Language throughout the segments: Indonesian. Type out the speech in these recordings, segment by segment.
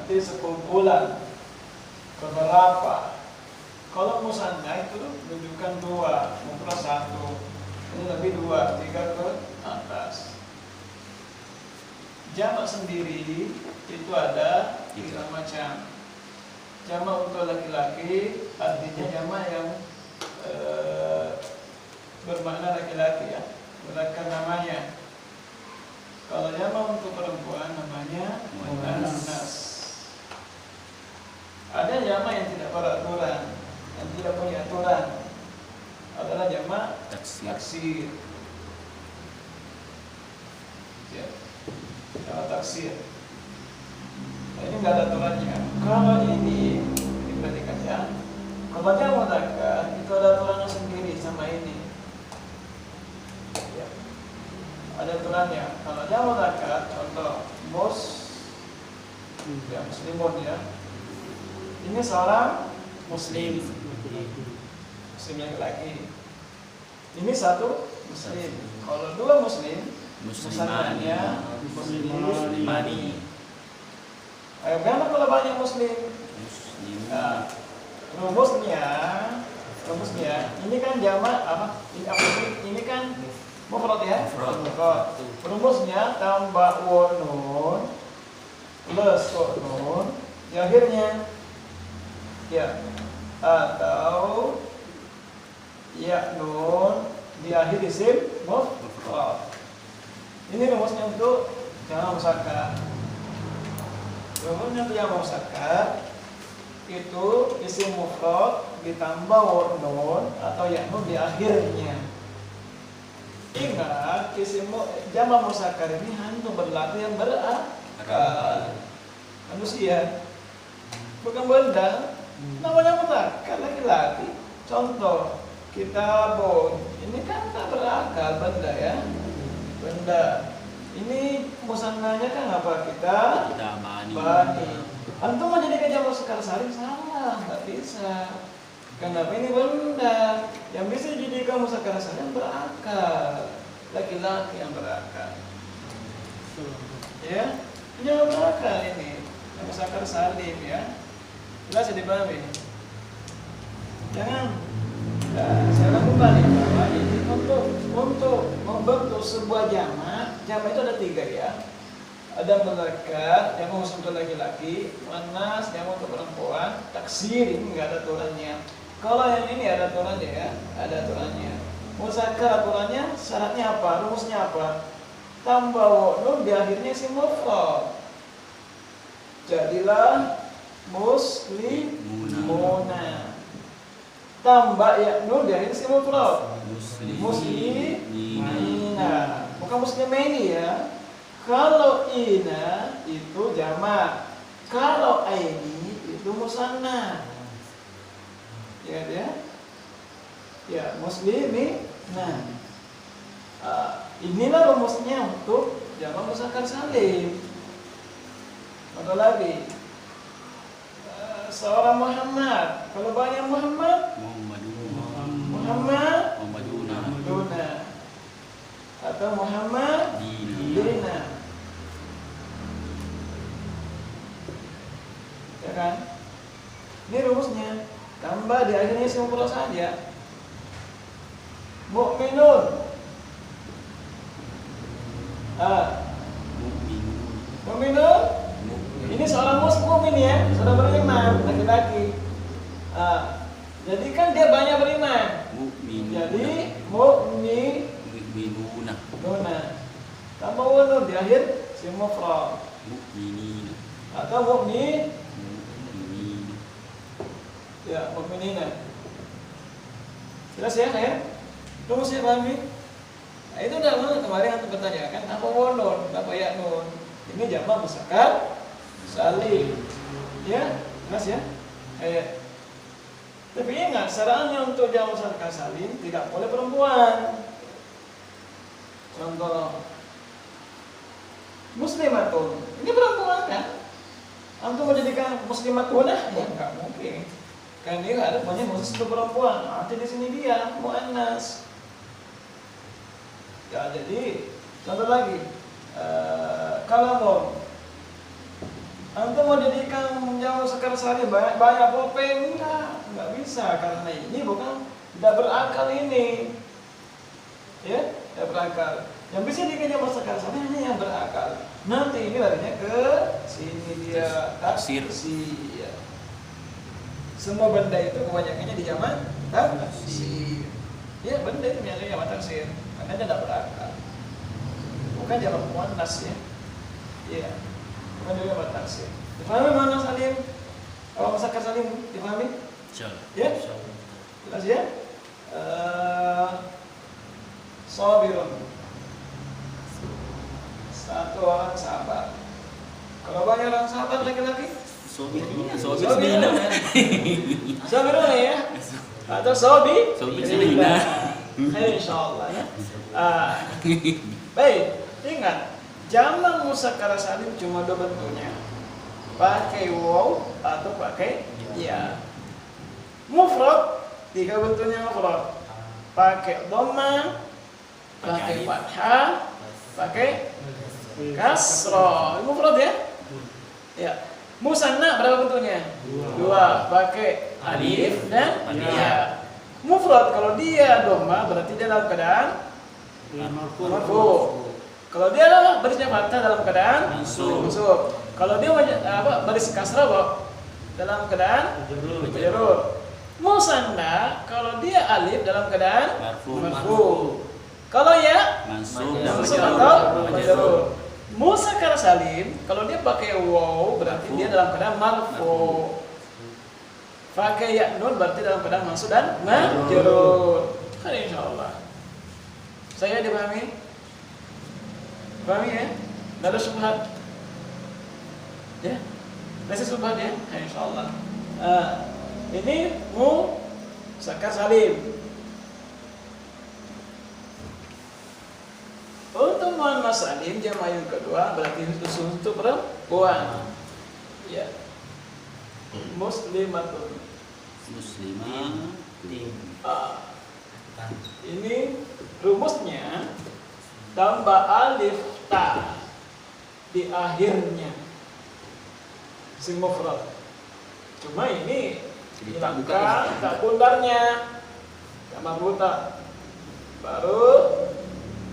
Nanti sekumpulan beberapa. Kalau musanna itu menunjukkan dua, mufrad satu. Ini lebih dua, tiga ke atas. Jamak sendiri itu ada tiga macam. Jamak untuk laki-laki artinya jamak yang bermakna laki-laki ya, berdasarkan namanya. Kalau jamak untuk perempuan namanya muannas. Ada jamak yang tidak beraturan, yang tidak punya aturan, adalah jamak taksir. Ya, jamak taksir. Nah, ini nggak ada aturannya. Kalau ini diperhatikan ya. Kalau jamak mudzakkar itu ada aturannya sendiri sama ini. Ya. Ada aturannya. Kalau jamak mudzakkar, contoh ya muslimun ya. Ini seorang muslim laki-laki. Ini satu muslim. Kalau dua muslim, muslimanya muslimani. Ayo, gimana kalau banyak muslim? Nah, rumusnya, ini kan jamak apa? Ini kan mufrad ya. Mufrad. Rumusnya tambah nun plus nun di akhirnya. Ya, atau ya nun di akhir isim mufrad. Ini rumusnya untuk jamak muzakkar. Rumusnya untuk jamak muzakkar itu isim mufrad ditambah nun atau ya nun di akhirnya. Ingat, jamak muzakkar ini hanya berlaku yang berakal, manusia, bukan benda. Namanya muzakkar laki-laki. Contoh kitabun, ini kan tak berakal, benda ya, benda. Ini musannanya kan apa? Kita bani. Antum menjadikan jamak muzakkar salim salah, nggak bisa. Kenapa? Ini benda yang bisa dijadikan muzakkar salim berakal, laki-laki yang berakal. Ya, yang berakal ini yang muzakkar salim ya. Jelas ya, dipahami? Jangan. Saya lakukan ya, bahwa ini untuk membentuk sebuah jamak itu ada tiga ya. Ada mudzakkar, jamak khusus untuk laki-laki, muannas, jamak untuk perempuan, taksir, ini nggak ada aturannya. Kalau yang ini ada aturannya ya, ada aturannya. Muzakkar aturannya, syaratnya apa? Rumusnya apa? Tambah nun di akhirnya isim mufrad. Jadilah muslimuna. Tambah ya nun di akhirnya isim mufrad. Muslimina. Bukan muslimaini ya. Kalau ina itu jamak. Kalau aini itu musanna. Ya dia. Ya, muslimi. Nah, inilah rumusnya untuk jamak muzakkar salim. Contoh lagi, seorang Muhammad. Kalau banyak Muhammaduna atau Muhammadina. Ya kan? Ini rumusnya. Tambah di akhirnya isim mufrad saja. Mukminun. Mukminun. Ini seorang mukmin ya, seorang beriman, laki-laki. Jadi kan dia banyak beriman. Jadi mukminuna. Tambah nun di akhir isim mufrad. Mukminina. Atau mukmin. Ya, mukminina. Jelas ya, ya? Rumusnya pahami? Nah, itu udah kemarin antum bertanyakan apa nun, apa ya nun. Ini jamak muzakkar salim. Ya, jelas ya? Tapi ingat, syaratnya untuk jamak muzakkar salim tidak boleh perempuan. Contoh muslimatun. Ini perempuan kan? Antum menjadikan muslimatuna? Ya, enggak mungkin. Kan dia ada banyak khusus untuk perempuan. Nanti di sini dia muannas. Ya, jadi contoh lagi, kalamun Antum mau didikan menjawab sekarang sehari banyak pulpen, nggak bisa karena ini bukan tidak berakal ini, ya, tidak berakal. Yang bisa dikasih masakan sehari hanya yang berakal. Nanti ini larinya ke sini dia tafsir. Ya. Semua benda itu kebanyakannya di zaman tafsir. Ya, benda itu biasanya zaman tafsir, makanya tidak berakal. Bukan zaman muannas ya. Iya. Bukan juga zaman tafsir. Difahami mana salim? Kalau masakan salim difahami? Insyaallah. Ya? Jelas ya? Sabirun. Satu orang sabar. Kalau banyak orang sabar laki-laki? Sobirun ya? Atau sobi? Sobirun. Insyaallah ya. Baik, ingat jamak muzakkar salim cuma dua bentuknya. Pakai waw atau pakai ya. Mufrad tiga bentuknya mufrad. Pakai dhamma, pakai fathah, pakai kasrah. Mufrad ya? Ya. Musanna berapa bentuknya? Dua. Pakai alif dan ya. Mufrad kalau dia dhamma berarti dia dalam keadaan marfu. Kalau dia barisnya fathah dalam keadaan mansub. Kalau dia baris kasrah dalam keadaan majrur. Musanna kalau dia alif dalam keadaan marfu. Kalau ya mansub atau majrur. Muzakkar salim kalau dia pakai waw berarti dia dalam keadaan marfu. Pakai ya nun berarti dalam keadaan mansub dan majrur. Kan insyaallah. Saya dipahami? Pahami ya? Tidak ada syubhat. Ya? Masih syubhat ya? Insyaallah. Ini muzakkar salim. Untuk muannas salim jamak yang kedua berarti khusus untuk perempuan. Ya. Muslimatun. Ini rumusnya tambah alif ta di akhirnya. Isim mufrad. Cuma ini hilangkan tak bundarnya. Sama buta. Baru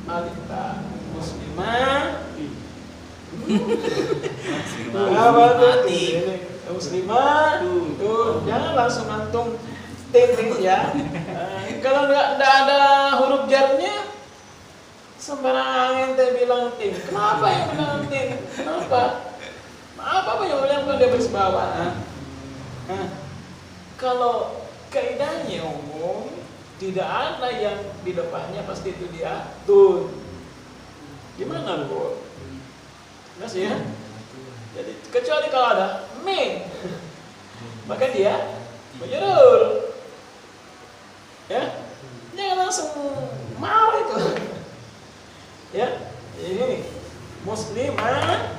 alif ta muslimah. Muslimah tuh jangan langsung antum tin ya. Kalau nggak ada huruf jarnya sembarangan ente bilang tin. Kenapa yang bilang tin? Kenapa? Apa yang bilang dia baris bawah? Kalau kaidahnya umum tidak ada yang di depannya pasti itu dia tun. Gimana bu? Mas ya? Jadi kecuali kalau ada min, maka dia majrur. Ya, jangan langsung mau itu. Ya, ini muslimah,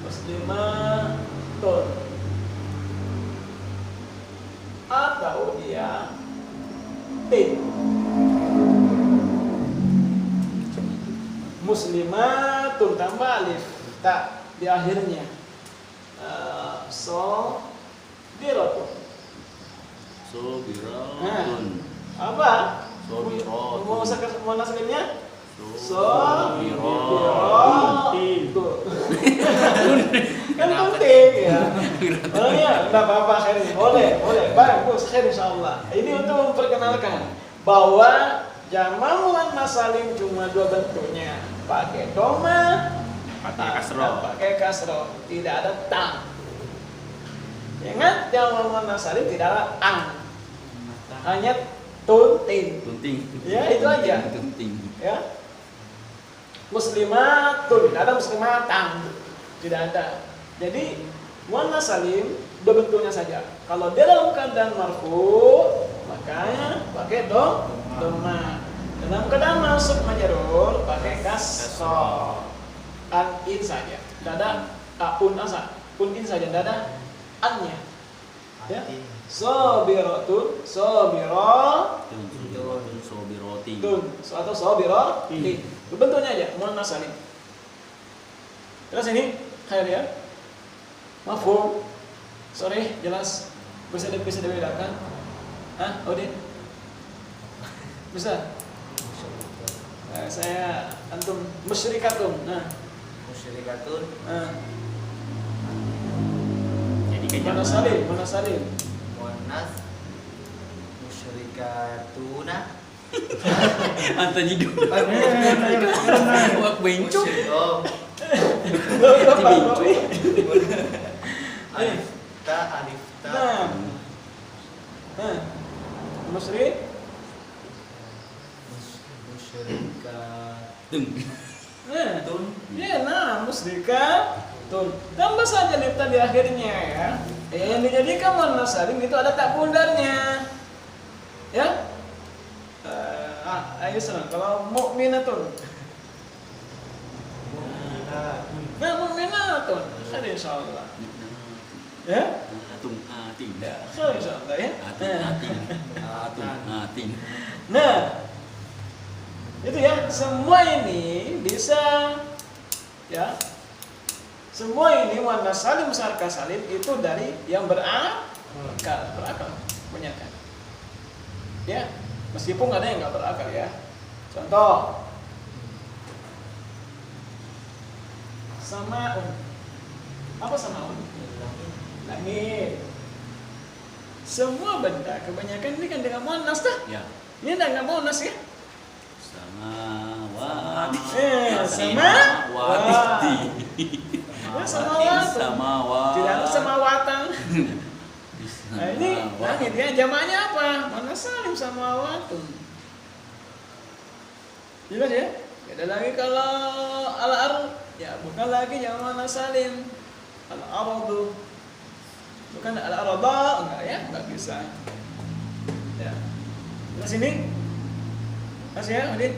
muslimatun, atau dia tin. Muslimatun tambah alif tak di akhirnya. Sobiratun. Apa? Sobiratun. Mau nasabnya? Sobiratun. Kan penting ya. Oh ya, enggak apa-apa khair. Boleh. Bagus khair insyaallah. Ini untuk memperkenalkan bahwa jamak muannas salim cuma dua bentuknya. Pakai dhamma, pakai kasroh, tidak ada tang. Ingat jamak muannas salim tidak ada ang, hanya tunting. Ya itu aja. Ya. Muslimatun, tidak ada muslimatan, tidak ada. Jadi muannas salim dua bentuknya saja. Kalau dia dalam keadaan marfu, makanya pakai dhamma. Dalam keadaan masuk majrur pakai kasrah. An-in saja. Tidak ada un-in saja, tidak ada an-nya. Ya. Sabiratun, sabiratun, atau sabiratin. Bentuknya aja muannas salim. Terus ini kayak ya. Mafhum. Sorry, jelas. Bisa dibedakan? Hah, Odin? Bisa? Nah, saya antum musyrikatun. Nah, Musyrikatun. Jadi kayak Mana salin? Muannas. Musyrikatuna. Antar hidup. Wak bencong. Oh, Alif. alifta. Nah, musyrik. Musyrikatun. Nah, musyrikatun. Tambah saja lifta di akhirnya ya. Yang dijadikan muannas salim itu ada tak bundarnya. Ya? Ayo sana. Kalau mukminatun. Nah, mukminatun. Ada insyaallah. Ya? Tidak. Ada insyaallah ya. Atin. Nah, itu ya, semua ini bisa ya. Semua ini muannas salim muzakkar salim itu dari yang berakal kebanyakan. Ya, meskipun ada yang nggak berakal ya. Contoh, samaun. Apa samaun? Langit. Semua benda kebanyakan ini kan dengan muannas dah. Ya. Ini nggak muannas ya. Samawati. Samawati. Samawati. Tidak ada samawatan. Nah ini langit ya, jamaknya apa? Mana salim samawatun. Jelas ya? Beda lagi kalau al-ard, ya bukan lagi jamak mana salim. Al-ardu. Bukan al-arda, enggak ya? Enggak bisa. Ya. Terus ini? Masih ya, Udin?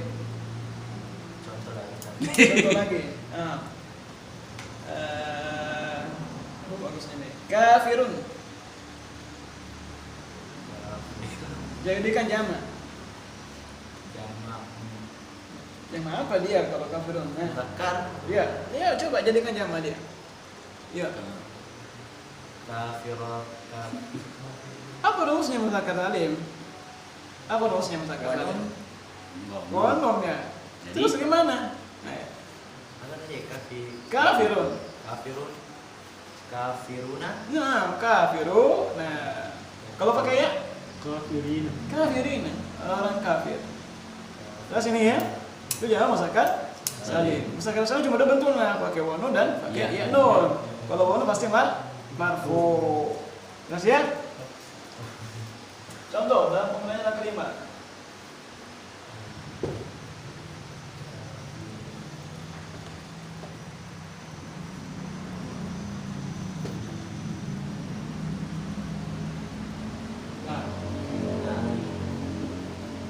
Contoh lagi. Contoh lagi. Bagusnya nih. Kafirun. Jadikan jamak. Jamak. Jamak apa dia kalau kafirun? Muzakkar. Iya, coba jadikan jamak dia. Iya. Kafirat. Apa rumusnya muzakkar salim? Apa rumusnya muzakkar salim? Bonom ya. Terus gimana? Apa tadi? Kafirun. Kafiruna. Nah, kafiru. Nah, kalau pakai ya? Kafirin. Orang kafir. Terus ini ya. Itu jangan muzakkar salim. Muzakkar salim cuma ada bentuknya pakai wanu dan pakai ya nun. Kalau wanu pasti marfu. Terus ya? Contoh dalam penggunaan kelima.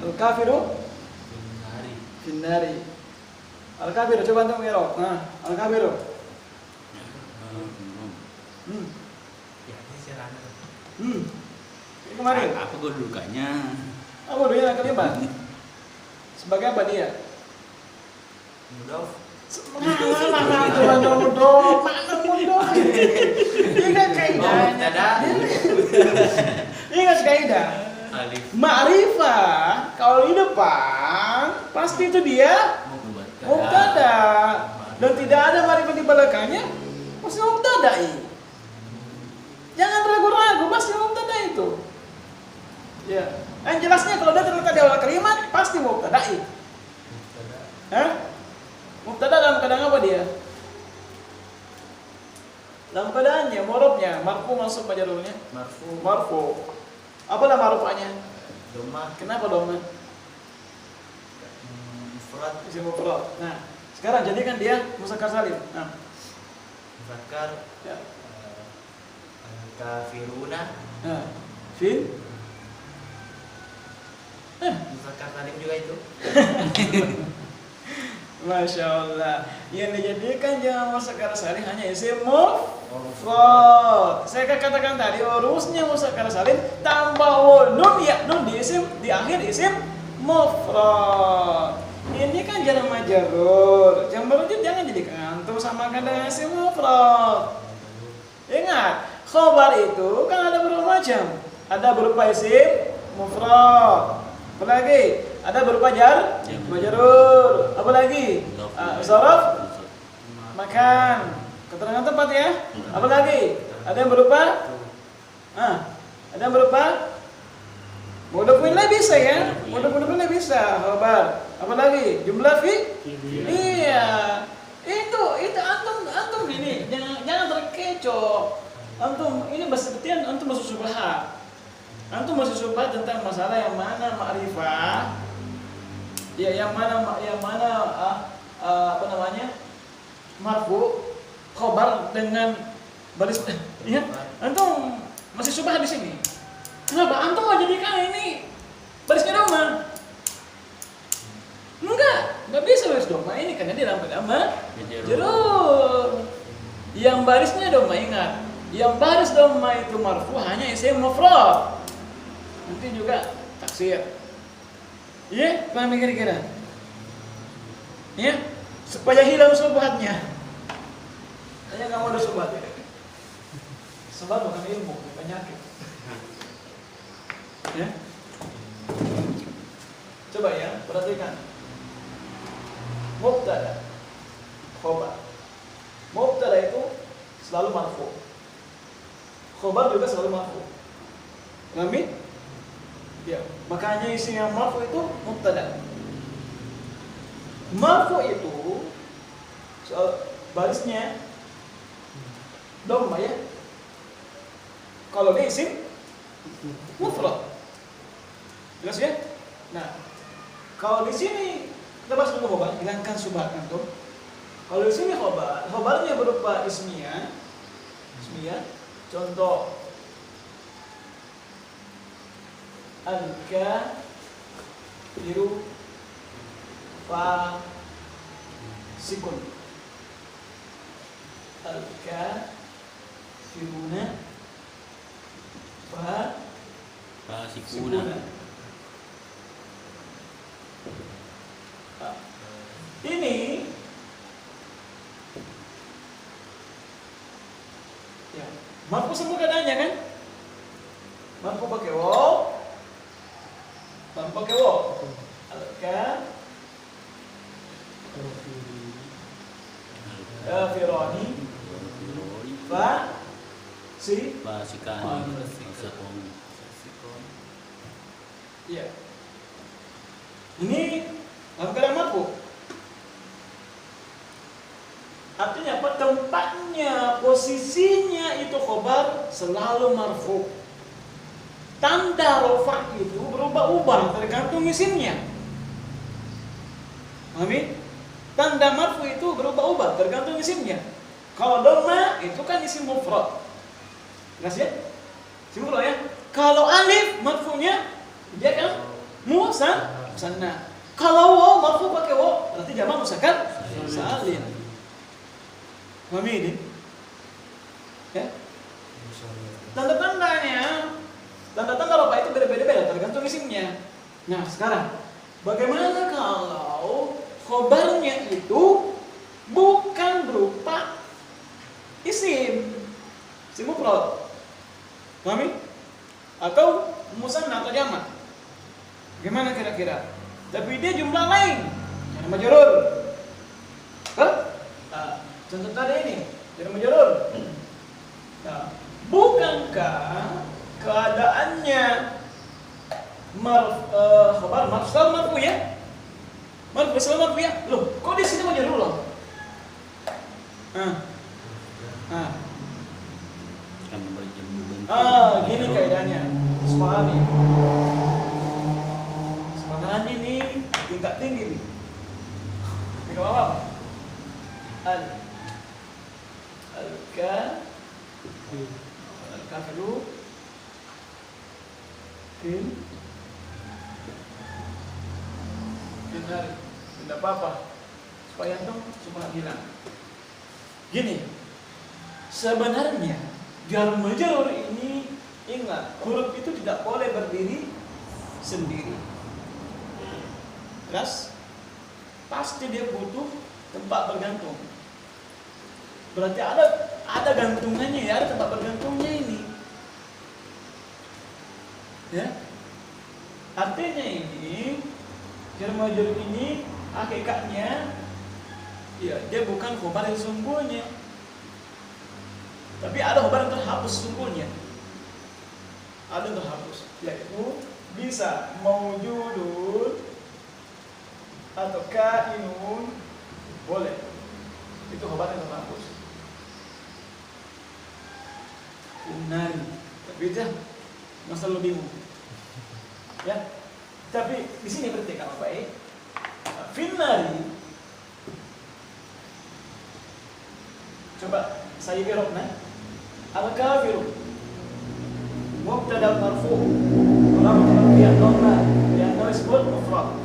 Al-kafiru finnari. Al-kafiru coba antum ngerok. Nah, al-kafiru. Ya, ini serana. Ini kemarin. Apa kedudukannya? Apa dulunya yang kelima? Sebagai apa dia? Mudhof. Mana mudhof? Ingat kaidahnya. Ingat kaidah. Alif. Ma'rifah kalau di depan pasti itu dia mubtada. Dan tidak ada ma'rifah di belakangnya pasti mubtada'i. Jangan ragu-ragu, pasti mubtada itu. Ya. Yang jelasnya kalau dia terletak di awal kalimat pasti mubtada'i. Mubtada dalam keadaan apa dia? Dalam keadaannya, mu'rabnya, marfu masuk majarurnya. Marfu. Apa nama marfu'nya? Dhamma. Kenapa dhamma? Mufrad. Isim mufrad. Nah, sekarang jadikan dia muzakkar salim. Nah, Muzakkar. ya. Kafiruna. Nah, fin. Muzakkar salim juga itu. Masya Allah. Yang dijadikan jamak muzakkar salim hanya isim mufrad. Saya katakan tadi urusnya muzakkar salim tambah nun ya nun di isim di akhir isim mufrad. Ini kan jar majrur. Yang berujud jangan jadikan antum samakan dengan isim mufrad. Ingat, khobar itu kan ada beberapa macam. Ada berupa isim mufrad. Apalagi ada berupa jar majrur. Apalagi zaraf makan. Keterangan tempat ya. Apalagi ada yang berupa ada yang berupa mudhof ilaih bisa ya. Mudhof ilaih bisa khobar. Apalagi jumlah iya. Itu antum ini jangan terkecoh. Antum ini seperti antum masuk subhat. Antum masuk subhat tentang masalah yang mana ma'rifah. Ya, yang mana apa namanya? Marfu, khobar dengan baris ya. Antum masih subhat di sini. Kenapa antum mau jadikan ini barisnya doma? Enggak bisa baris doma ini karena dia dalam majrur. Yang barisnya doma, ingat. Yang baris doma itu marfu hanya isim mufrad. Nanti juga taksir. Iya, paham kira-kira? Ya, supaya hilang subhatnya. Hanya kamu ada subhat ya. Sebab bukan ilmu, penyakit. Ya. Coba ya, perhatikan. Mubtada, khobar. Mubtada itu selalu marfu. Khobar juga selalu marfu. Pahami? Ya, makanya isim yang marfu itu mubtada. Marfu itu barisnya dhamma ya. Kalau dia isim mufrad. Jelas ya? Nah, kalau di sini kita bahas dulu khobar, hilangkan subhat antum. Kalau di sini khobarnya berupa ismiyah. Contoh al-kafiru fasikun. Al-kafiruna fasikuna. Ini ya, marfu semua keadaannya kan? Marfu pakai waw. Marfu pakai waw. Kafirani fasikani. Iya. Ini dalam keadaan marfu. Artinya apa? Tempatnya, posisinya itu khobar selalu marfu. Tanda rofa itu berubah-ubah tergantung isimnya. Pahami? Tanda marfu itu berubah-ubah tergantung isimnya. Kalau dhamma itu kan isim mufrad. Jelas ya? Isim mufrad ya. Kalau alif marfunya dia kan musanna. Kalau waw marfu pakai waw berarti jamak muzakkar salim. Pahami ini? Ya? Tanda-tanda rofa itu beda-beda tergantung isimnya. Nah, sekarang bagaimana kalau khobarnya itu bukan berupa isim mufrad? Pahami? Atau musanna atau jamak? Gimana kira-kira? Tapi dia jumlah lain. Yang majrur. Contoh tadi ini, jar majrur. Nah, bukankah keadaannya khobar marfu ya? Marfu ya? Loh, kok di sini majrur loh? Gini kaidahnya. Sepahami. Semangat ini tingkat tinggi nih. Tidak apa-apa. Al-kafiru benar, tidak apa-apa. Supaya antum semua hilang. Gini, sebenarnya jar majrur ini ingat, huruf itu tidak boleh berdiri sendiri. Jelas? pasti dia butuh tempat bergantung. Berarti ada gantungannya ya, ada tempat bergantungnya ini. Ya. Artinya ini jar majrur ini hakikatnya ya dia bukan khobar yang sesungguhnya. Tapi ada khobar yang terhapus sesungguhnya. Ada yang terhapus, yaitu bisa maujudun atau kainun, boleh. Itu khobar yang terhapus. Benar. Tapi itu masalah bingung. Ya. Tapi di sini berarti apa baik? Finnari. Coba saya irobna. Al-kafiru mubtada marfu wa yang dhamma yang disebut mufrad.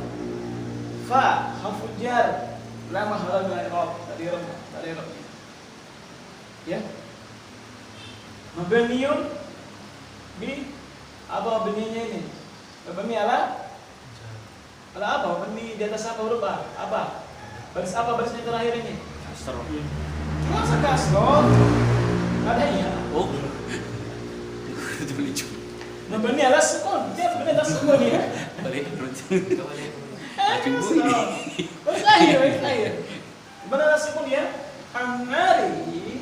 Fa harfu jar la mahala min al-i'rab. Tadi irob. Ya. Mabniun bi apa beninya ini? Mabni ala apa? Mabni di atas apa huruf apa? Baris apa barisnya terakhir ini? Kasroh. Masa kasroh? Adanya. Oh. Itu lucu. Mabni ala sukun. Dia mabni atas sukun ya. Balik terus. Baris akhir. Mabni atas sukun ya. An-nari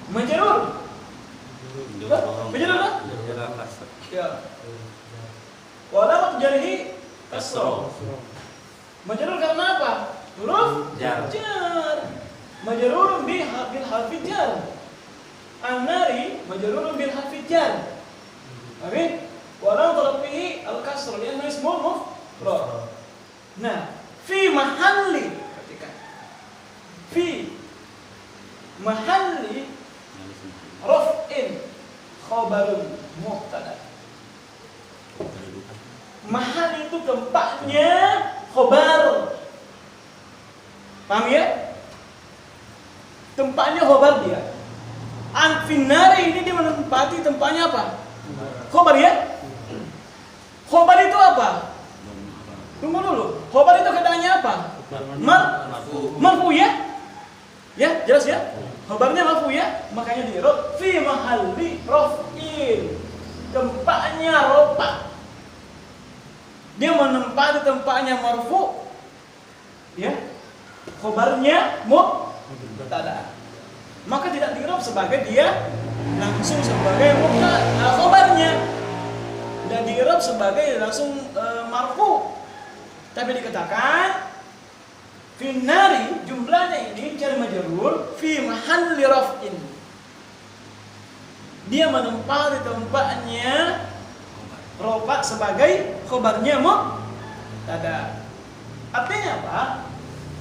majrur. Majrur lah? Ya. Wa alamat jarhi kasroh. Majrur karena apa? Huruf Jar. Majrurun bil harfi jar. An-nari majrurun bil harfi jar. Oke? Wa alamat rafihi al-kasr li'annahu ismun mufrad. Nah, fi mahalli, perhatikan. Fi mahalli raf'in khabarun mubtada. Mahal itu tempatnya khobar. Paham ya? Tempatnya khobar dia. An-finnari ini dia menempati tempatnya apa? Khobar ya? Khobar itu apa? Tunggu dulu. Khobar itu keadaannya apa? Marfu ya? Ya, jelas ya? Khobarnya marfu ya? Makanya di rof fi mahalli raf'in. Tempatnya rofa. Dia menempati tempatnya marfu, ya, khobarnya mubtada. Maka tidak di-i'rab sebagai dia langsung sebagai mubtada khobarnya. Dan di-i'rab sebagai langsung marfu. Tapi dikatakan finnari jumlahnya ini jar majrur fi mahalli raf'in. Dia menempati tempatnya rofa sebagai khobarnya mubtada. Artinya apa?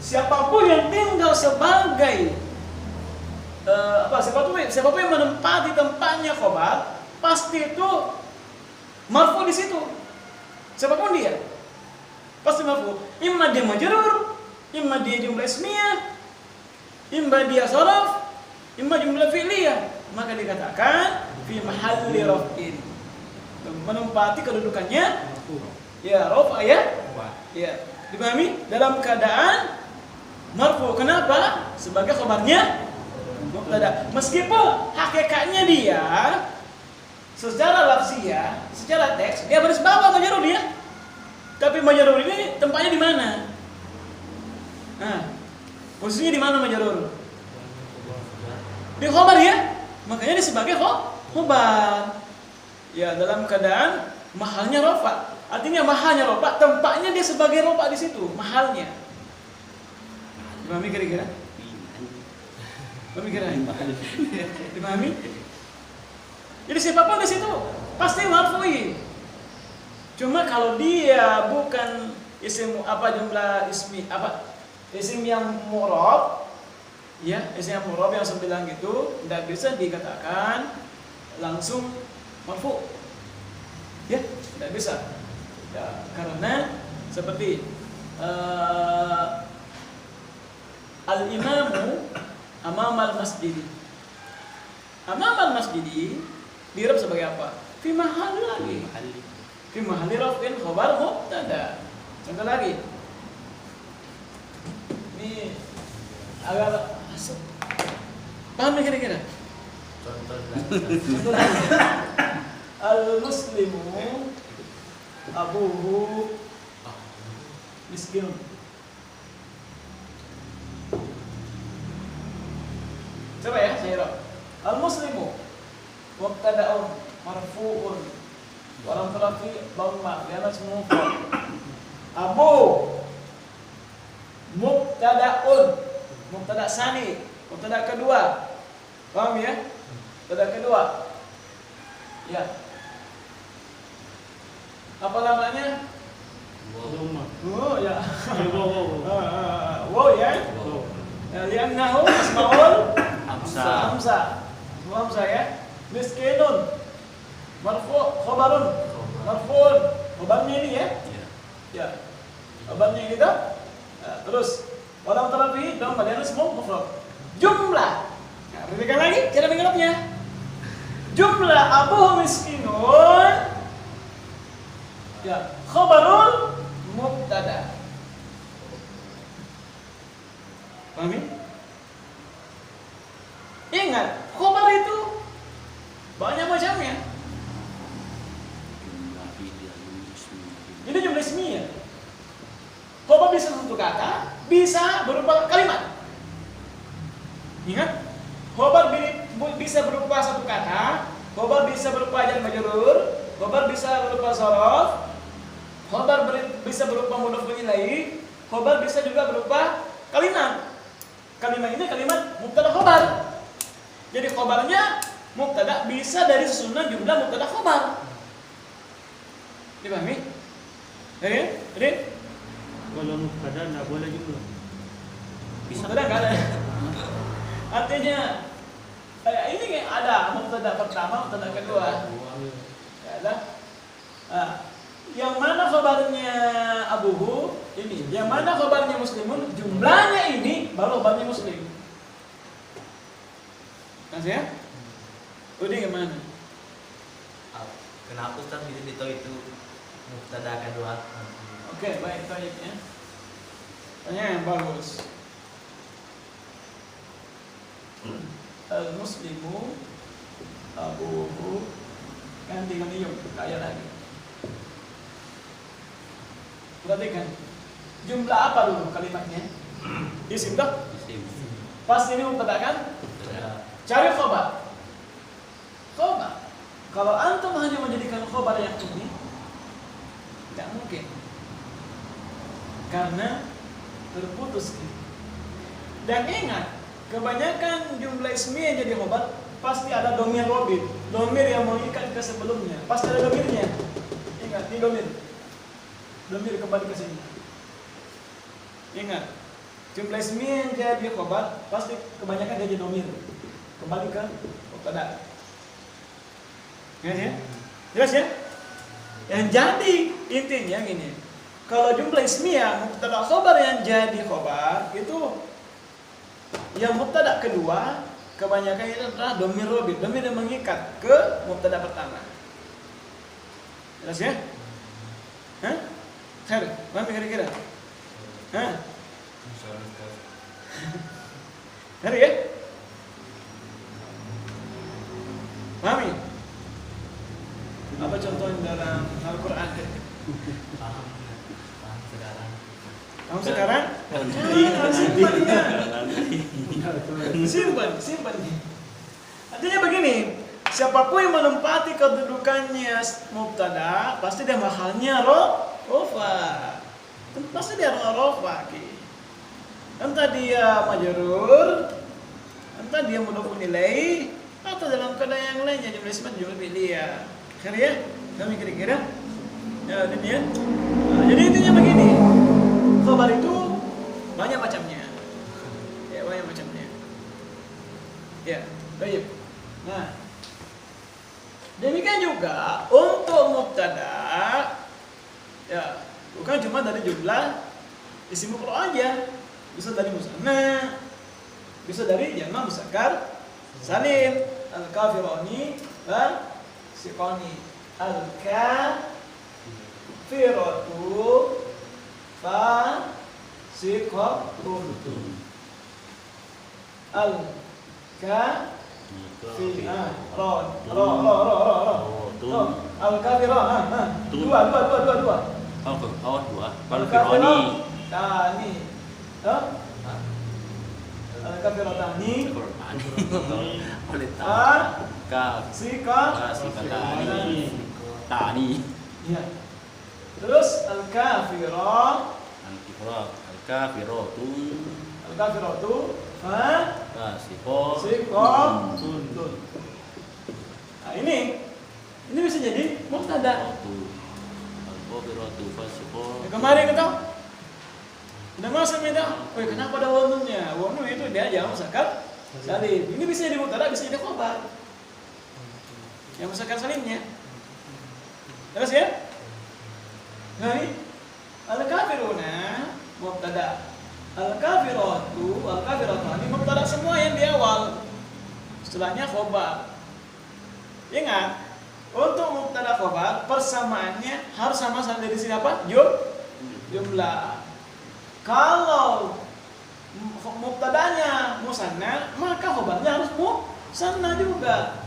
Siapapun yang tinggal sebagai siapapun yang menempati tempatnya khobar, pasti itu marfu di situ. Siapapun dia, pasti marfu. Imma dia majrur, imma dia jumlah ismiyah, imma dia sharaf, imma jumlah fi'liyah. Maka dikatakan fi mahalli raf'in. Menempati kedudukannya ya rafa ya. Ya, dipahami? Dalam keadaan marfu. Kenapa? Sebagai khabarnya mubtada. Meskipun hakikatnya dia secara lafziyah, secara teks dia baris bawah majrur dia. Tapi majrur ini tempatnya di mana? Nah, posisinya di mana majrur? Di khabar ya. Makanya dia sebagai khabar. Ya, dalam keadaan mahalnya rofa. Artinya mahalnya rofa, tempatnya dia sebagai rofa di situ, mahalnya. Dipahami kira-kira? Dipahami? Jadi siapapun di situ pasti marfu'i. Cuma kalau dia bukan isim jumlah ismi isim yang mu'rab, ya, isim yang mu'rab yang 9 gitu, tidak bisa dikatakan langsung marfu. Ya, tidak bisa. Ya, karena seperti al-imamu amamal masjidi. Amamal masjidi dirab sebagai apa? Fi mahalli lagi. Fi mahalli raf'in khabar mubtada. Contoh lagi. Ini agar paham ya kira-kira? Contoh Al-muslimu abuhu miskin. Coba ya, saya rok. Al-muslimu mubtada'un marfu'un walam tarafi dhamma lianna ismuhu mufrad. Abu mubtada'un, mubtada' sani, mubtada' kedua. Paham ya? Mubtada' kedua. Ya. Apa namanya? Oh ya. Wow ya. Liannahu asmaul hamzah. Hamzah ya. Miskinun marfu khabarun marfu'un. Khabarnya ini ya. Ya. Khabarnya kita. Terus walam tarafi dom padahal semua mufrad. Jumlah. Nah, perhatikan lagi cara mengenapnya. Jumlah abuhu miskinun. Ya, khabarun mubtada. Paham? Ingat, khabar itu banyak macamnya. Jadi jumlah ismiyah. Khabar bisa satu kata, bisa berupa kalimat. Ingat, khabar bisa berupa satu kata, khabar bisa berupa jar majrur, khabar bisa berupa dzaraf, khabar bisa berupa mudhof ilaih, khabar bisa juga berupa kalimat. Kalimat ini kalimat mubtada khabar. Jadi khabarnya mubtada bisa dari susunan jumlah mubtada khabar. Dipahami? Jadi Kalau mubtada enggak boleh juga. bisa mubtada enggak ada. Artinya ini ada mubtada pertama, mubtada kedua. Ya ada. Yang mana khabarnya abuhu ini, yang mana khabarnya muslimun, jumlahnya ini baru khabarnya muslim. Mas ya? Udah gimana? Kenapa Ustaz bisa ditahu itu mubtada kedua? Oke, baik ya. Tanya yang bagus. Al-muslimu abuhu ganti dengan iyum, kaya lagi. Perhatikan, jumlah apa dulu kalimatnya? Isim toh? Pas ini mubtada kan? Cari khobar. Khobar. Kalau antum hanya menjadikan khobar yang ini, tidak mungkin. Karena terputus. Dan ingat, kebanyakan jumlah ismiyah yang jadi khobar pasti ada domir robit, domir yang mengikat ke sebelumnya. Pasti ada domirnya. Ingat, ini domir. Domir kembali ke sini. Ingat, jumlah ismiyah yang jadi khobar pasti kebanyakan jadi domir. Kembali ke mubtada. Ya? Jelas ya? Yang jadi intinya gini. Kalau jumlah ismiyah mubtada khobar yang jadi khobar itu yang mubtada kedua kebanyakan itu adalah domir robit, domir yang mengikat ke mubtada pertama. Jelas ya? Hah? Khair, paham kira-kira? Hah? Khair ya? Pahami? Apa contohnya dalam Al-Quran? Paham sekarang. Kamu sekarang? Simpan. Artinya begini, siapapun yang menempati kedudukannya mubtada, pasti dia mahalnya rofa. Pasti dia rofa. Entah dia majrur, entah dia mudhof ilaih, atau dalam keadaan yang lainnya jumlah ismat jumlah fi'liyah. Kira ya? Kami kira-kira? Ya, ini ya. Nah, jadi intinya begini. Khabar itu banyak macamnya. Ya, banyak macamnya. Ya, baik. Nah, demikian juga untuk mubtada, ya, bukan cuma dari jumlah isim mufrad aja. Bisa dari musanna, bisa dari jamak muzakkar salim, al-kafiruni dan siqani, al-kafiratu fa siqatun. Al-kafirah. Dua. Oh, dua. Kalau Al-kafirah Fironi. tani. Al-kafirah tani. Oleh A Kaf. siqat Tani. Tani. Iya. Terus al-kafirah Al-kafirotun. al-kafiratu siqatun. Nah, ini bisa jadi mubtada. Al-kafirotu fasiqo. Kemarin kita udah masuk itu. Woi, kenapa ada wawunya? Wawu itu dia aja musakkar salim. Ini bisa jadi mubtada, bisa jadi khabar. Yang musakkar salimnya. Terus ya? Nah, ini al-kafiruna mubtada. Al-kafiratu ini mubtada semua yang di awal. Setelahnya khabar. Ingat, untuk mubtada khabar persamaannya harus sama-sama dari sini apa? Jumlah. Kalau mubtadanya musanna, maka khabarnya harus musanna juga.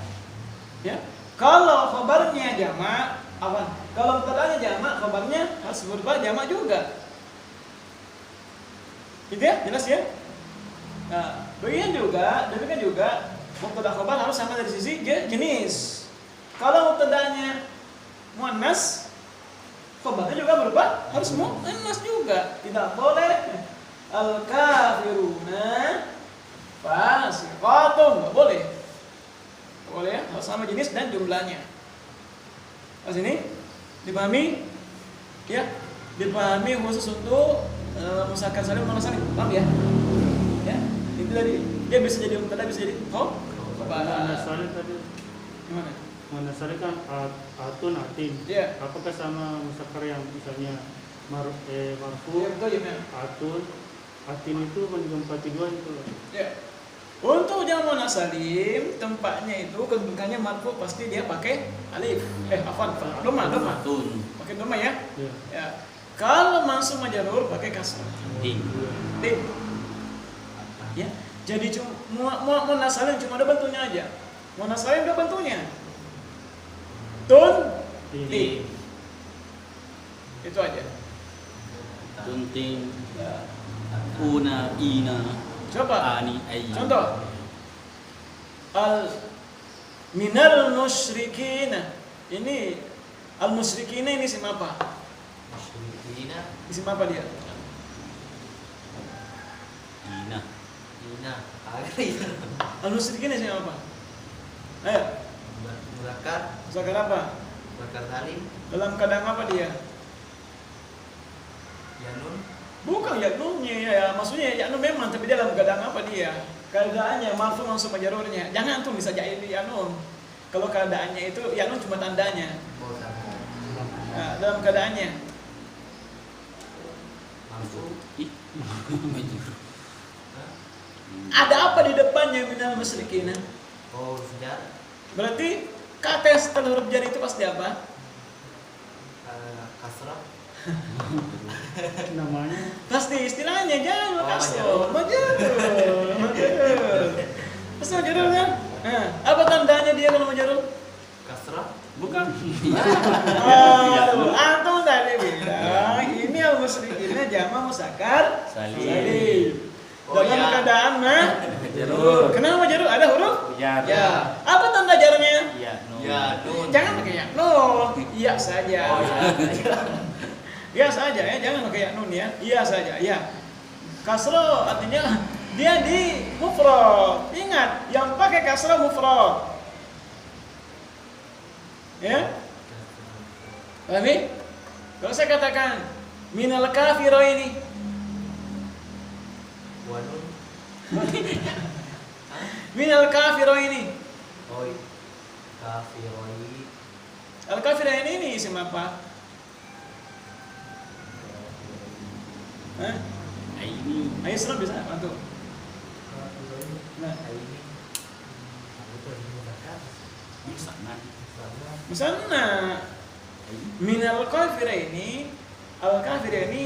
Ya. Kalau khabarnya jamak, apa? Kalau mubtadanya jamak, khabarnya harus berupa jamak juga. Gitu ya? Jelas ya? Nah, demikian juga mubtada khabar harus sama dari sisi jenis. Kalau mubtadanya muannas, khabarnya juga berupa harus muannas juga. Tidak boleh al-kafiruna fasiqatun, enggak boleh. Enggak boleh ya, harus sama jenis dan jumlahnya. Pas ini dipahami? Ya, dipahami khusus untuk musakkar salim mana salim, paham ya? Ya, itu tadi dia bisa jadi mubtada, bisa jadi khabar. Mana saling tadi? Gimana? Mana saling kan atun atin. Iya. Apakah sama musakkar yang misalnya marfu Iya, betul ya. atun atin itu menempati dua itu. Ya. Untuk jamak salim tempatnya itu kedudukannya marfu pasti dia pakai alif. Dhamma. Atun. Pakai dhamma ya. Iya. Ya. Kalau mansub majrur pakai kasrah. Ting. Ya. Jadi cuma muannas salim cuma ada bentuknya aja. Muannas salim ada bentuknya. Tin. Itu aja. Tunting. Ya. Una. Ina. Coba. Ani. Ai. Contoh. Minal musyrikin. Ini al-musyrikin ini isim apa? Musyrikina. Isim apa dia? Ina. Al-musyrikin isim apa? Ayo, Muzakkar. muzakkar apa? Muzakkar salim. Dalam keadaan apa dia? Yanun. Bukan yaknunnya ya, maksudnya yaknun memang, tapi dia dalam keadaan apa dia? Keadaannya marfu mansub majrurnya. Jangan tuh bisa jadi yaknun. Kalau keadaannya itu yaknun cuma tandanya. Oh, sama. Nah, dalam keadaannya. Langsung. Ih. Majur. Ada apa di depannya minal musyrikin? Oh, sejar. Berarti kata setelah huruf jar itu pasti apa? Kasrah. Namanya Pasti istilahnya jangan Oh, kasroh, majrur. Pasti majrur kan? Nah, apa tandanya dia kalau majrur? Kasrah. Bukan. Antum tadi bilang ini al-musyrikinnya jamak muzakkar salim. Oh, Dalam ya. keadaan Jarur. Kenapa majrur? Ada huruf? Jar. Ya. Apa tanda jarnya? Iya. No. Yanun. Jangan pakai ya. Nun. Iya saja. Oh, ya. Iya saja ya, jangan pakai ya nun ya. Iya saja, ya. Kasroh artinya dia di mufrad. Ingat, yang pakai kasroh mufrad. Ya? Pahami? Kalau saya katakan minal kafiro ini, Wanun. minal kafiro ini, Oi. Kafiroi. al kafiro ini isim apa? Hah? Ini. Ayo serap bisa bantu. Nah, Ini. Aku tuh ini muzakkar. Sana. misalnya minal kafiro ini, al kafiro ini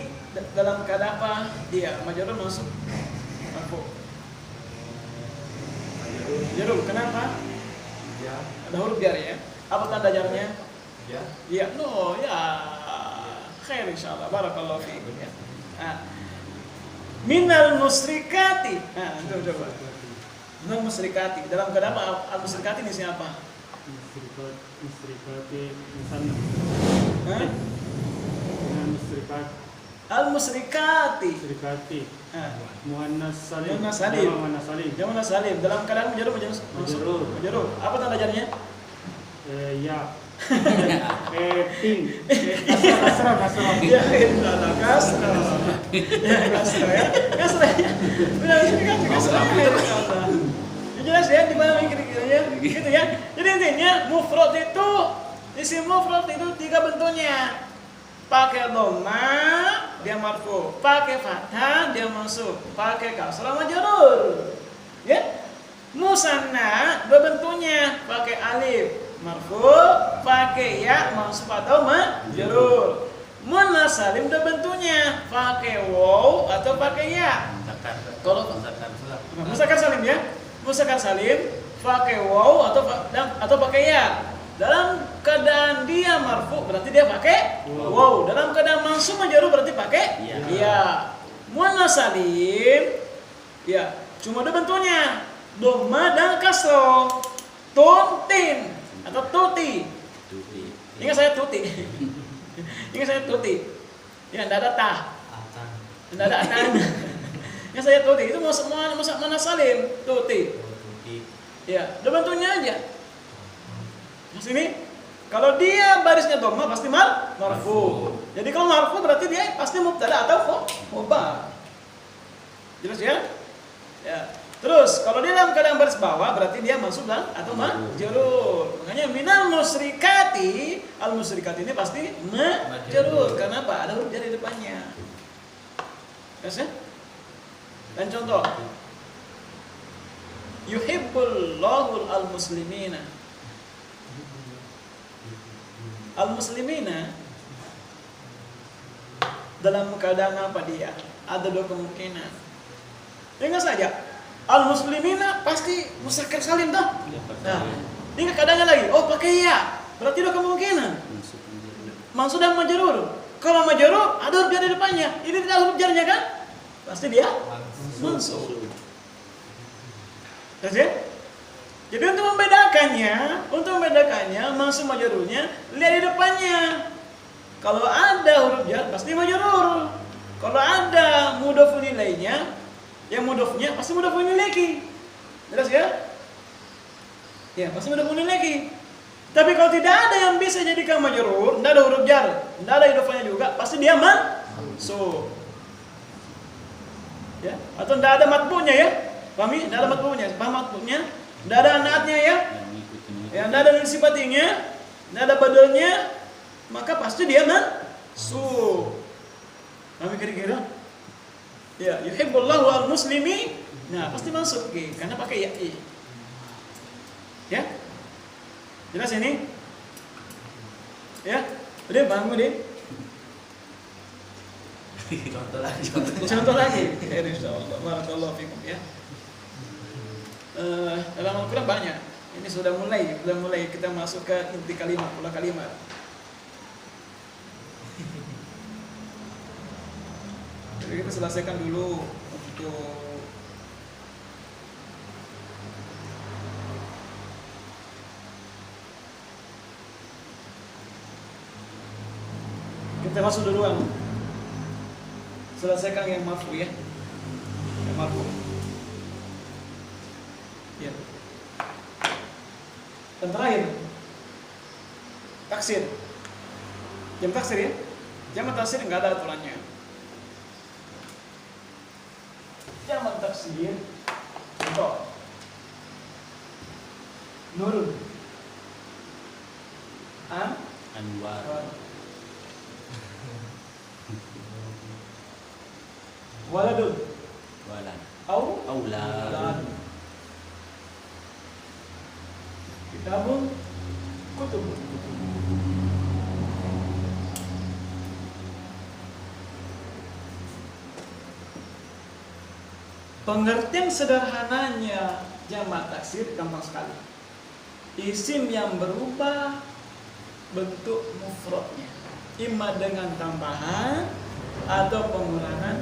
dalam keadaan apa dia majrur masuk marfu. Majrur kenapa? Ya. Ada huruf jar ya. Apa tanda jarnya? Ya. Ya, no, ya. Khair insyaallah. Barakallahu fiikum ya. Minal musyrikati. Coba. Minal musyrikati. Dalam keadaan apa? Al musyrikati ini siapa? Musyrikati misalnya. Musrikat. Al musyrikati. Musrikati. Muannas salim. Muannas salim. Muannas salim. Jamak salim. Dalam keadaan majrur Majrur. majrur. Apa tanda jarnya? Ya. Ting. Kasrah. Ya, insyaallah kasrah. Ya, kasrah ya. Kasrah ya. Benar sini kan kasrah. Insyaallah. Ya, jelas ya di mana kira-kiranya gitu ya. Jadi intinya mufrad itu isim mufrad itu 3 bentuknya. Pakai dhamma dia marfu, pakai fathah dia mansub, pakai kasrah majrur. Ya. Musanna 2 bentuknya, pakai alif marfu, pakai ya mansub atau majrur. Muannas salim 2 bentuknya, pakai waw atau pakai ya. Kalau muzakkar salim ya, muzakkar salim pakai waw atau pakai ya. Dalam keadaan dia marfu berarti dia pakai waw. Dalam keadaan mansub majrur berarti pakai ya. Muannas salim ya cuma 2 bentuknya, dhamma dan kasrah. Tuntin atau tuti. Ingat saya tuti. Ingat saya tuti. Ya enggak ada tah. Atan. Enggak ada atan. Ingat saya tuti. Itu mana salim tuti. Tuti. Ya, 2 bentuknya aja. Di sini kalau dia barisnya dhamma pasti marfu. Jadi kalau marfu berarti dia pasti mubtada atau khobar. Jelas ya? Ya. Terus kalau dia dalam keadaan baris bawah berarti dia mansub dan atau majrur. Makanya minal musyrikati, al musyrikati ini pasti majrur. Karena apa? Ada huruf jar di depannya. Jelas ya? Dan contoh yuhibbullahu al-muslimina. Al-muslimina dalam keadaan apa dia? Ada 2 kemungkinan. Ingat saja, al-muslimina pasti muzakkar salim dah. Nah, ingat keadaannya lagi. Oh, pakai ya. Berarti 2 kemungkinan. Mansub dan majrur. Kalau majrur ada huruf jar di depannya. Ini tidak huruf jarnya kan? Pasti dia mansub. Jelas ya? Jadi untuk membedakannya mansub majrurnya lihat di depannya. Kalau ada huruf jar pasti majrur. Kalau ada mudhofun ilaihnya, yang mudhofnya pasti mudhofun ilaihi. Jelas ya? Ya, pasti mudhofun ilaihi. Tapi kalau tidak ada yang bisa jadikan majrur, tidak ada huruf jar, tidak ada idhofahnya juga, pasti dia mansub. Ya, atau tidak ada matbu'nya ya? Pahami? Tidak ada matbu'nya. Paham matbu'nya? Tidak ada naatnya ya? Ya, tidak ada nisbatinya, tidak ada badalnya, maka pasti dia mansub. Pahami kira-kira? Ya, yuhibbullahu al-muslimi. Nah, pasti mansub karena pakai ya. Ya? Jelas ini? Ya? Udah paham udah? Contoh lagi. Ya, insyaallah. Barakallahu fikum ya. Dalam Al-Quran banyak. Ini sudah mulai kita masuk ke inti kalimat, pola kalimat. Jadi kita selesaikan dulu untuk kita masuk duluan. Selesaikan yang marfu ya. Yang marfu. Ya. Dan terakhir taksir. Jam taksir ya. Jamak taksir enggak ada aturannya. Jamak taksir. Contoh. Nurun. Anwar. Waladun. Walan. Aulad. Kitabun. Kutub. pengertian sederhananya jamak taksir gampang sekali. Isim yang berubah bentuk mufradnya, imma dengan tambahan atau pengurangan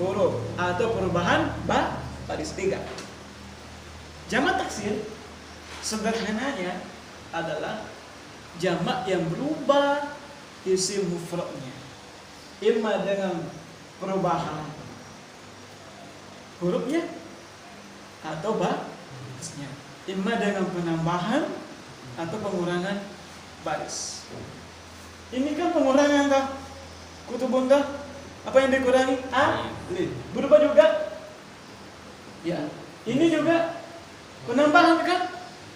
huruf atau perubahan baris tiga. Jamak taksir sederhananya adalah jamak yang berubah isim mufradnya, imma dengan perubahan hurufnya atau barisnya, imma dengan penambahan atau pengurangan baris. Ini kan pengurangan dah, kutubun dah. Apa yang dikurangi? Alif. Berubah juga. Ya. Ini juga penambahan kan?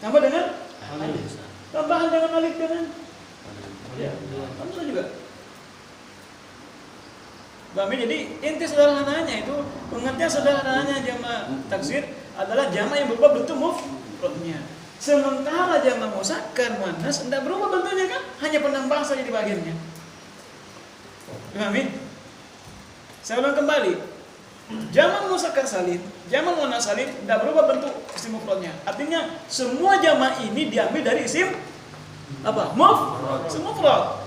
Tambah dengan alif. Tambahan dengan alif dengan. Ya. Tambah juga. Bami, jadi inti sederhananya itu, pengertian sederhananya jamak taksir adalah jamak yang berubah bentuk mufradnya. Sementara jamak muzakkar muannas tidak berubah bentuknya kan, hanya penambahan saja di bagiannya. Bami, saya ulang kembali. Jamak muzakkar salim, jamak muannas salim tidak berubah bentuk isim mufradnya. Artinya semua jamak ini diambil dari isim apa? Mufrad.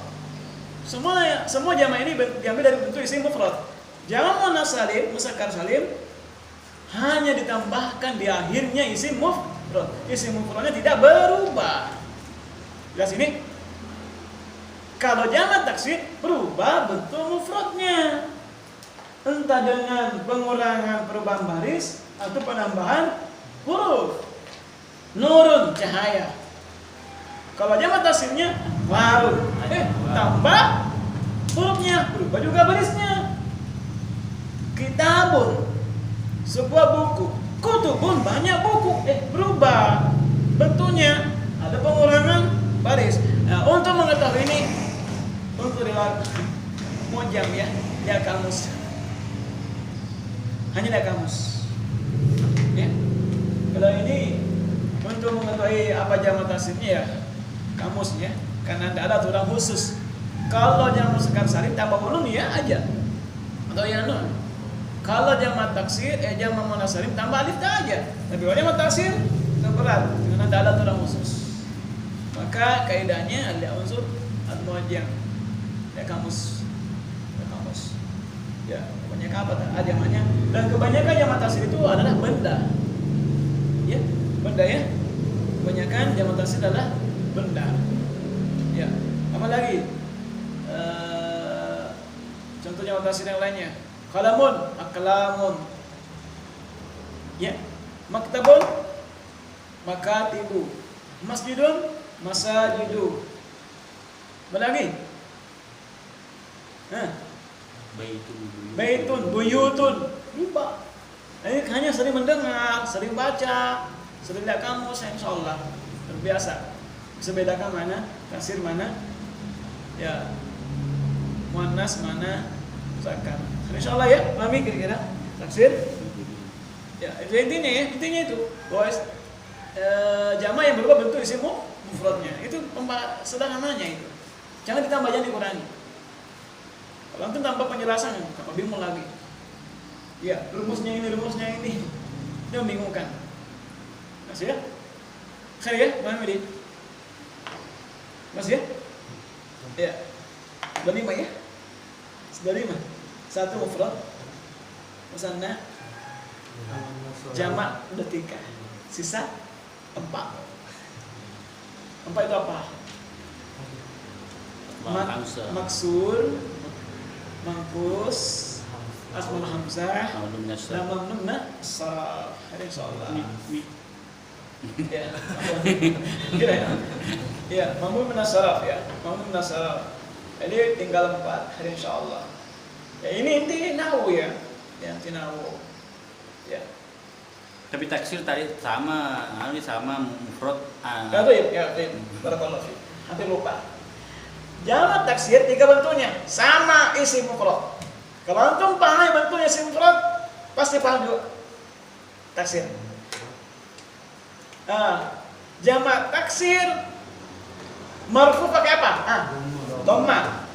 Semua jamak ini diambil dari bentuk isim mufrad. Jamak muannas salim, muzakkar salim hanya ditambahkan di akhirnya isim mufrad. Isim mufradnya tidak berubah. Jelas ini? Kalau jamak taksir berubah bentuk mufradnya, entah dengan pengurangan perubahan baris atau penambahan huruf. Nurun, cahaya. Kalau jamak taksirnya warun, tambah hurufnya, berubah juga barisnya. Kitabun, sebuah buku. Kutubun, banyak buku, berubah bentuknya, ada pengurangan baris. Nah, untuk mengetahui ini, untuk riwayat mojam ya, dia kamus. Hanya dia kamus. Ya. Kalau ini untuk mengetahui apa jamak taksirnya ya kamusnya, karena tidak ada aturan khusus. Kalau jamak muzakkar salim tambah ulun ya aja, atau ya nun. Kalau jamak taksir, jamak muannas salim tambah alif aja. Tapi kalau jamak taksir itu berat, karena tidak ada aturan khusus. Maka kaidahnya ada unsur al-muajjam, ya kamus. Ya, kebanyakan apa? Jamaknya. Dan kebanyakan jamak taksir itu adalah benda. Ya, benda ya. Kebanyakan jamak taksir adalah benda. Ya, apa lagi? Contoh jamak taksir yang lainnya. Qalamun, aklamun. Ya, maktabun, makatibu. Masjidun, masajidu. Apa lagi? Baitun, buyutun. Lupa. Ini hanya sering mendengar, sering baca, sering lihat kamus, insyaallah terbiasa. Bisa bedakan mana taksir mana ya muannas mana muzakkar. Insyaallah ya, pahami kira-kira taksir. Ya, itu intinya ya, intinya itu bahwa jamak yang berubah bentuk isim mufradnya. Itu sederhananya itu. Jangan ditambah, jangan dikurangi. Kalau antum tambah penjelasan, tambah bingung lagi. Ya, rumusnya ini. Dia membingungkan. Masih ya? Khair ya, paham ini? Masih ya? Ya. Sudah 5 ya? Sudah 5. 1 mufrad, musanna, jamak udah 3. Sisa 4. 4 itu apa? Maksur, mangkus, asmul hamzah, dan mamnun nasraf. Insyaallah. Ya. Ya, mamnun nasraf ya. Mamnun nasraf. Jadi tinggal 4 hari insyaallah. Ya ini inti nahwu ya. Ya, inti nahwu. Ya. Tapi taksir tadi sama mufrad. Ya, barakallahu fiik. Nanti lupa. Jamak taksir 3 bentuknya, sama isim mufrad. Kalau antum paham bentuknya isim mufrad, pasti paham juga taksir. Jamak taksir marfu pakai apa? Dhamma.